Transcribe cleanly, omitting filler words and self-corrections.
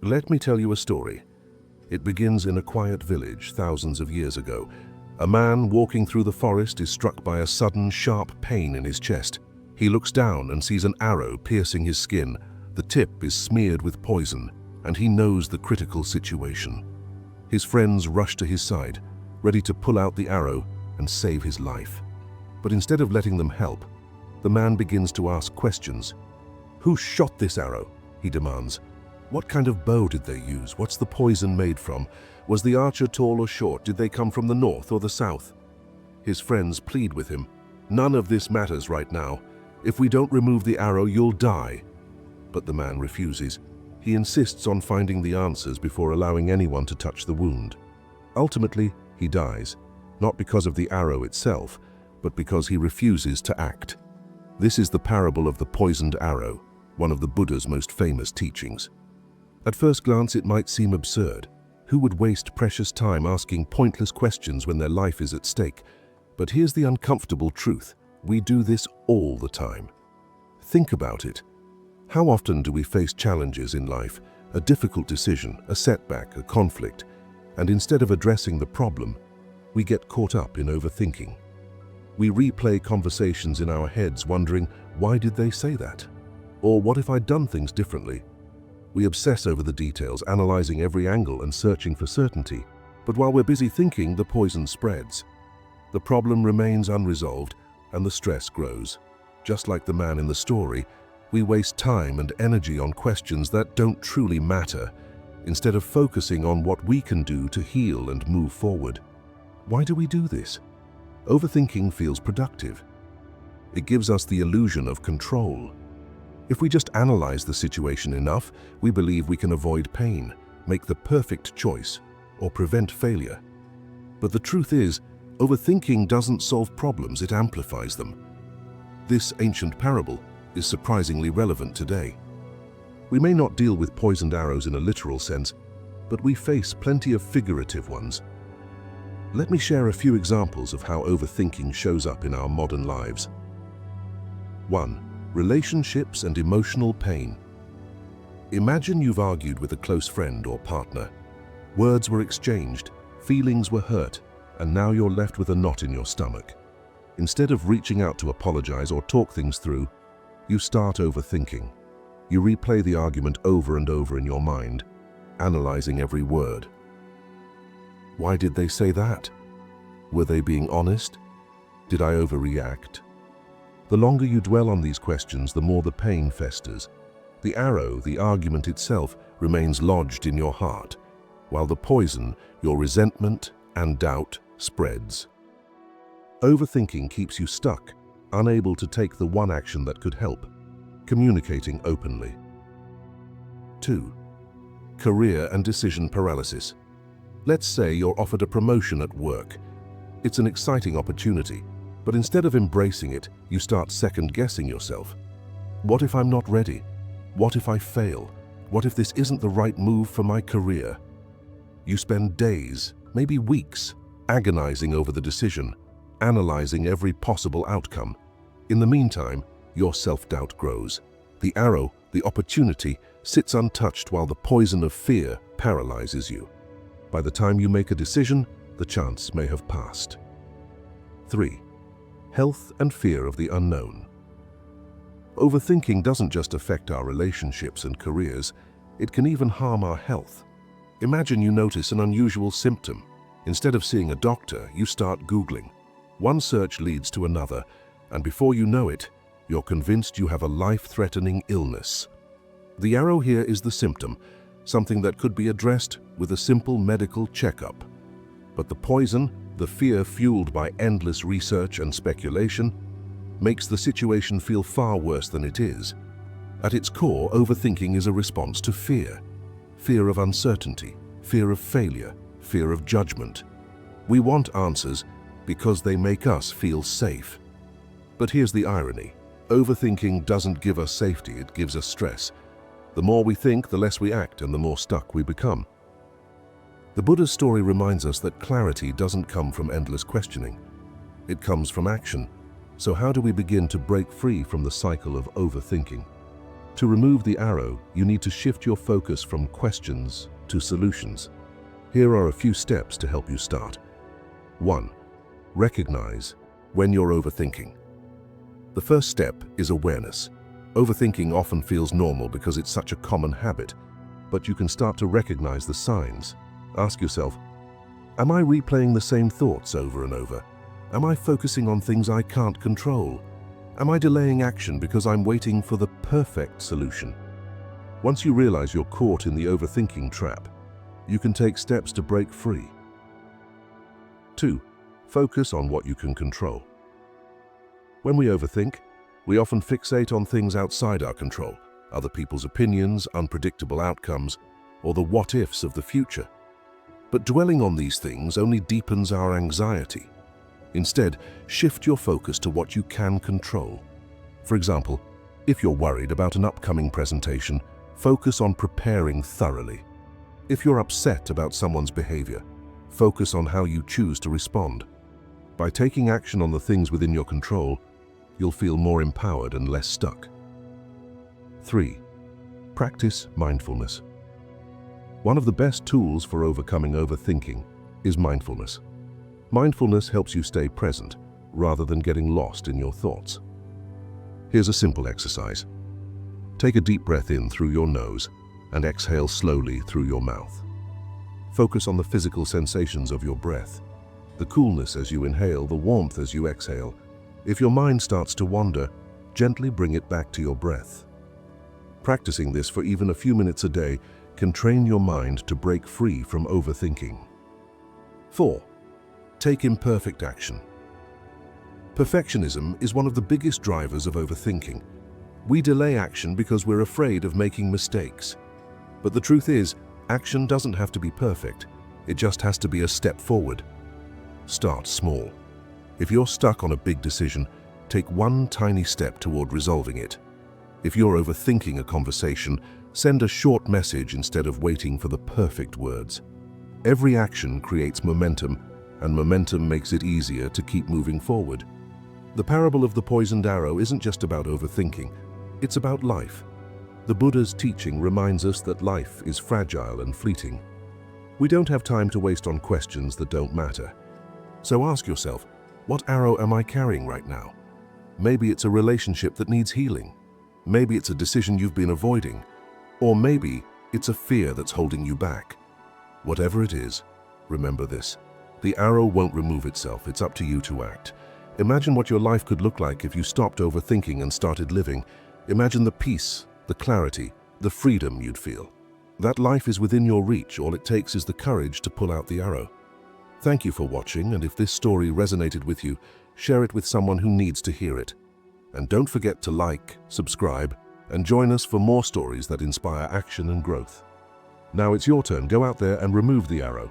Let me tell you a story. It begins in a quiet village thousands of years ago. A man walking through the forest is struck by a sudden, sharp pain in his chest. He looks down and sees an arrow piercing his skin. The tip is smeared with poison, and he knows the critical situation. His friends rush to his side, ready to pull out the arrow and save his life. But instead of letting them help, the man begins to ask questions. "Who shot this arrow?" he demands. "What kind of bow did they use? What's the poison made from? Was the archer tall or short? Did they come from the north or the south?" His friends plead with him. "None of this matters right now. If we don't remove the arrow, you'll die." But the man refuses. He insists on finding the answers before allowing anyone to touch the wound. Ultimately, he dies, not because of the arrow itself, but because he refuses to act. This is the parable of the poisoned arrow, one of the Buddha's most famous teachings. At first glance, it might seem absurd. Who would waste precious time asking pointless questions when their life is at stake? But here's the uncomfortable truth. We do this all the time. Think about it. How often do we face challenges in life, a difficult decision, a setback, a conflict, and instead of addressing the problem, we get caught up in overthinking. We replay conversations in our heads wondering, why did they say that? Or what if I'd done things differently? We obsess over the details, analyzing every angle and searching for certainty. But while we're busy thinking, the poison spreads. The problem remains unresolved, and the stress grows. Just like the man in the story, we waste time and energy on questions that don't truly matter, instead of focusing on what we can do to heal and move forward. Why do we do this? Overthinking feels productive. It gives us the illusion of control. If we just analyze the situation enough, we believe we can avoid pain, make the perfect choice, or prevent failure. But the truth is, overthinking doesn't solve problems, it amplifies them. This ancient parable is surprisingly relevant today. We may not deal with poisoned arrows in a literal sense, but we face plenty of figurative ones. Let me share a few examples of how overthinking shows up in our modern lives. 1. Relationships and emotional pain. Imagine you've argued with a close friend or partner. Words were exchanged, feelings were hurt, and now you're left with a knot in your stomach. Instead of reaching out to apologize or talk things through, you start overthinking. You replay the argument over and over in your mind, analyzing every word. Why did they say that? Were they being honest? Did I overreact? The longer you dwell on these questions, the more the pain festers. The arrow, the argument itself, remains lodged in your heart, while the poison, your resentment and doubt, spreads. Overthinking keeps you stuck, unable to take the one action that could help: communicating openly. 2. Career and decision paralysis. Let's say you're offered a promotion at work. It's an exciting opportunity, but instead of embracing it, you start second-guessing yourself. What if I'm not ready? What if I fail? What if this isn't the right move for my career? You spend days, maybe weeks, agonizing over the decision, analyzing every possible outcome. In the meantime, your self-doubt grows. The arrow, the opportunity, sits untouched while the poison of fear paralyzes you. By the time you make a decision, the chance may have passed. 3. Health and fear of the unknown. Overthinking doesn't just affect our relationships and careers, it can even harm our health. Imagine you notice an unusual symptom. Instead of seeing a doctor, you start Googling. One search leads to another, and before you know it, you're convinced you have a life-threatening illness. The arrow here is the symptom, something that could be addressed with a simple medical checkup. But the poison, the fear fueled by endless research and speculation, makes the situation feel far worse than it is. At its core, overthinking is a response to fear. Fear of uncertainty, fear of failure, fear of judgment. We want answers because they make us feel safe. But here's the irony. Overthinking doesn't give us safety, it gives us stress. The more we think, the less we act, and the more stuck we become. The Buddha's story reminds us that clarity doesn't come from endless questioning. It comes from action. So how do we begin to break free from the cycle of overthinking? To remove the arrow, you need to shift your focus from questions to solutions. Here are a few steps to help you start. 1. Recognize when you're overthinking. The first step is awareness. Overthinking often feels normal because it's such a common habit, but you can start to recognize the signs. Ask yourself, am I replaying the same thoughts over and over? Am I focusing on things I can't control? Am I delaying action because I'm waiting for the perfect solution? Once you realize you're caught in the overthinking trap, you can take steps to break free. 2. Focus on what you can control. When we overthink, we often fixate on things outside our control, other people's opinions, unpredictable outcomes, or the what-ifs of the future. But dwelling on these things only deepens our anxiety. Instead, shift your focus to what you can control. For example, if you're worried about an upcoming presentation, focus on preparing thoroughly. If you're upset about someone's behavior, focus on how you choose to respond. By taking action on the things within your control, you'll feel more empowered and less stuck. 3. Practice mindfulness. One of the best tools for overcoming overthinking is mindfulness. Mindfulness helps you stay present rather than getting lost in your thoughts. Here's a simple exercise. Take a deep breath in through your nose and exhale slowly through your mouth. Focus on the physical sensations of your breath, the coolness as you inhale, the warmth as you exhale. If your mind starts to wander, gently bring it back to your breath. Practicing this for even a few minutes a day can train your mind to break free from overthinking. 4. Take imperfect action. Perfectionism is one of the biggest drivers of overthinking. We delay action because we're afraid of making mistakes. But the truth is, action doesn't have to be perfect. It just has to be a step forward. Start small. If you're stuck on a big decision, take one tiny step toward resolving it. If you're overthinking a conversation, send a short message instead of waiting for the perfect words. Every action creates momentum, and momentum makes it easier to keep moving forward. The parable of the poisoned arrow isn't just about overthinking, it's about life. The Buddha's teaching reminds us that life is fragile and fleeting. We don't have time to waste on questions that don't matter. So ask yourself, what arrow am I carrying right now? Maybe it's a relationship that needs healing. Maybe it's a decision you've been avoiding. Or maybe it's a fear that's holding you back. Whatever it is, remember this. The arrow won't remove itself, it's up to you to act. Imagine what your life could look like if you stopped overthinking and started living. Imagine the peace, the clarity, the freedom you'd feel. That life is within your reach, all it takes is the courage to pull out the arrow. Thank you for watching, and if this story resonated with you, share it with someone who needs to hear it. And don't forget to like, subscribe, and join us for more stories that inspire action and growth. Now it's your turn, go out there and remove the arrow.